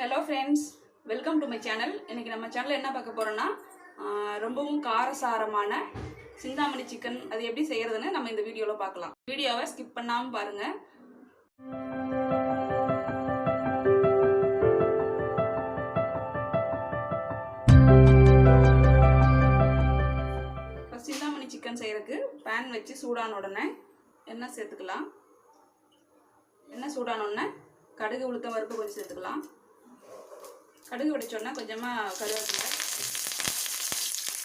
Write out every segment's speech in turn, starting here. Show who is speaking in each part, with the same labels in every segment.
Speaker 1: Hello friends, welcome to my channel. இன்னைக்கு நம்ம சேனல்ல என்ன பார்க்க போறோம்னா ரொம்பவும் காரசாரமான சிந்தாமணி சிக்கன் அது எப்படி செய்யறதுன்னு நம்ம இந்த வீடியோல பார்க்கலாம். வீடியோவை ஸ்கிப் பண்ணாம பாருங்க. சிந்தாமணி சிக்கன் செய்யறதுக்கு pan வச்சு சூடான உடனே எண்ணெய் சேர்த்துக்கலாம். எண்ணெய் சூடான உடனே கடுகு உளுத்தம் பருப்பு கொஞ்சம் சேர்த்துக்கலாம். கடுகு வெடிச்சோன்னா கொஞ்சமாக கருவேப்பிலை,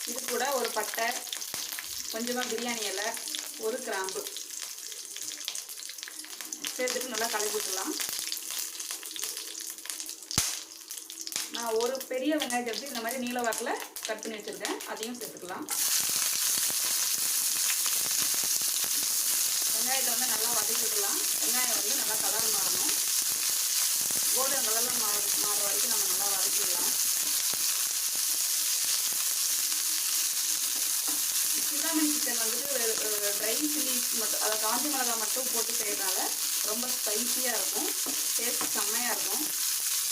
Speaker 1: இது கூட ஒரு பட்டை, கொஞ்சமாக பிரியாணி இலை, ஒரு கிராம்பு சேர்த்துட்டு நல்லா கலக்கி விட்டுலாம். நான் ஒரு பெரிய வெங்காயத்தை எடுத்து இந்த மாதிரி நீல வாக்கில் கட் பண்ணி வச்சுருக்கேன், அதையும் சேர்த்துக்கலாம். வெங்காயத்தை வந்து நல்லா வதக்கிக்கலாம். வெங்காயம் வந்து நல்லா கலர் மாறணும், கோல்டன் கலரில் மாற வரைக்கும் நம்ம நல்லா வதக்கிடலாம். சிந்தாமணி சிக்கன் வந்துட்டு ட்ரை சில்லிஸ் மட்டும், அதை காஞ்சி மிளகாய் மட்டும் போட்டு செய்யறதுனால ரொம்ப ஸ்பைஸியாக இருக்கும், டேஸ்ட் செம்மையாக இருக்கும்.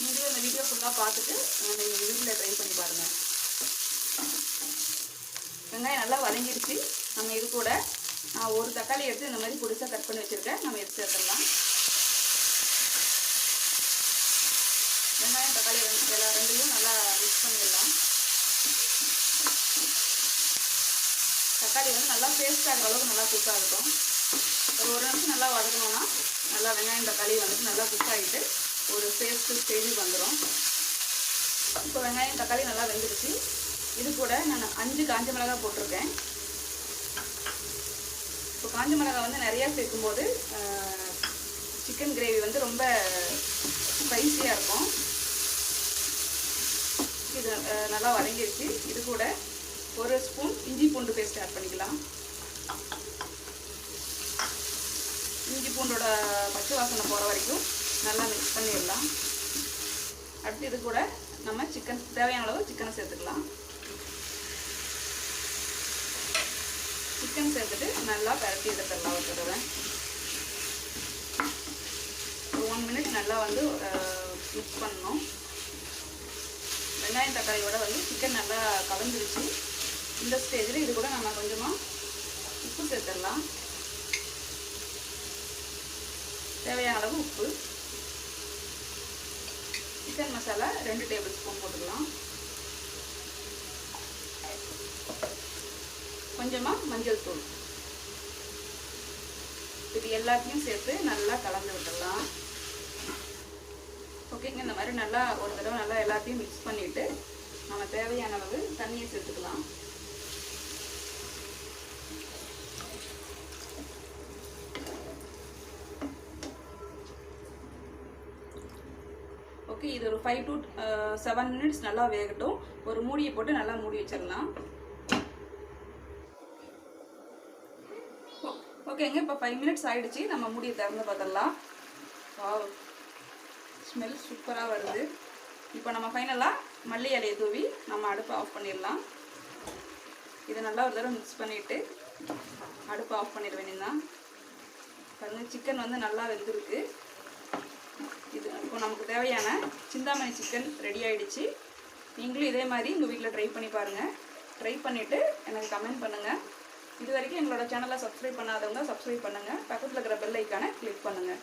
Speaker 1: நீங்களும் இந்த வீடியோ ஃபுல்லாக பார்த்துட்டு நீங்கள் வீட்டில் ட்ரை பண்ணி பாருங்கள். வெங்காயம் நல்லா வதங்கிடுச்சு. நம்ம இது கூட நான் ஒரு தக்காளி எடுத்து இந்த மாதிரி பொடிசாக கட் பண்ணி வச்சுருக்கேன், நம்ம எடுத்து சேர்த்துடலாம். வெங்காயம் தக்காளி ரெண்டையும் நல்லா மிக்ஸ் பண்ணிடலாம். தக்காளி வந்து நல்லா பேஸ்ட் ஆகிற அளவுக்கு நல்லா குக் ஆகட்டும். ஒரு நிமிஷம் நல்லா வதக்கணும்னா நல்லா வெங்காயம் தக்காளி வந்துட்டு நல்லா குக் ஆகிட்டு ஒரு பேஸ்ட்டு ஸ்டேஜுக்கு வந்துடும். இப்போ வெங்காயம் தக்காளி நல்லா வெந்துடுச்சு. இது கூட நான் 5 காஞ்ச மிளகாய் போட்டிருக்கேன். இப்போ காஞ்ச மிளகாய் வந்து நிறையா சேர்க்கும்போது சிக்கன் கிரேவி வந்து ரொம்ப ஸ்பைஸியாக இருக்கும். இது நல்லா வதங்கிடுச்சு. இது கூட ஒரு ஸ்பூன் இஞ்சி பூண்டு பேஸ்ட் ஆட் பண்ணிக்கலாம். இஞ்சி பூண்டோட பச்சை வாசனை போகிற வரைக்கும் நல்லா மிக்ஸ் பண்ணிடலாம். அடுத்து இது கூட நம்ம சிக்கன் தேவையான அளவு சிக்கனை சேர்த்துக்கலாம். சிக்கன் சேர்த்துட்டு நல்லா பரட்டி எடுத்துடலாம். ஒரு தடவை ஒரு 1 மினிட் நல்லா வந்து மிக்ஸ் பண்ணணும். வெங்காயம் தக்காளியோட வந்து சிக்கன் நல்லா கலந்துருச்சு. இந்த ஸ்டேஜில் இது கூட நம்ம கொஞ்சமாக உப்பு சேர்த்துடலாம். தேவையான அளவு உப்பு, சிக்கன் மசாலா 2 டேபிள் ஸ்பூன் போட்டுக்கலாம். கொஞ்சமாக மஞ்சள் தூள், இது எல்லாத்தையும் சேர்த்து நல்லா கலந்து விட்டுடலாம். ஓகேங்க, இந்த மாதிரி நல்லா ஒரு தடவை நல்லா எல்லாத்தையும் மிக்ஸ் பண்ணிவிட்டு நம்ம தேவையான அளவு தண்ணியை சேர்த்துக்கலாம். ஓகே, இது ஒரு 5 to 7 மினிட்ஸ் நல்லா வேகட்டும். ஒரு மூடியை போட்டு நல்லா மூடி வச்சிடலாம். ஓகேங்க, இப்போ 5 மினிட்ஸ் ஆகிடுச்சு. நம்ம மூடியை திறந்து பார்த்துடலாம். வாவ், ஸ்மெல் சூப்பராக வருது. இப்போ நம்ம ஃபைனலாக மல்லி இலையை தூவி நம்ம அடுப்பை ஆஃப் பண்ணிடலாம். இதை நல்லா ஒரு தடவை மிக்ஸ் பண்ணிவிட்டு அடுப்பை ஆஃப் பண்ணிட வேண்டியதுதான். பாருங்கள், சிக்கன் வந்து நல்லா வெந்திருக்கு. இது இப்போ நமக்கு தேவையான சிந்தாமணி சிக்கன் ரெடி ஆகிடுச்சு. நீங்களும் இதே மாதிரி உங்கள் வீட்டில் ட்ரை பண்ணி பாருங்கள். ட்ரை பண்ணிவிட்டு எனக்கு கமெண்ட் பண்ணுங்கள். இது வரைக்கும் எங்களோட சேனலை சப்ஸ்கிரைப் பண்ணாதவங்க சப்ஸ்கிரைப் பண்ணுங்கள். பக்கத்தில் இருக்கிற பெல் ஐக்கானை கிளிக் பண்ணுங்கள்.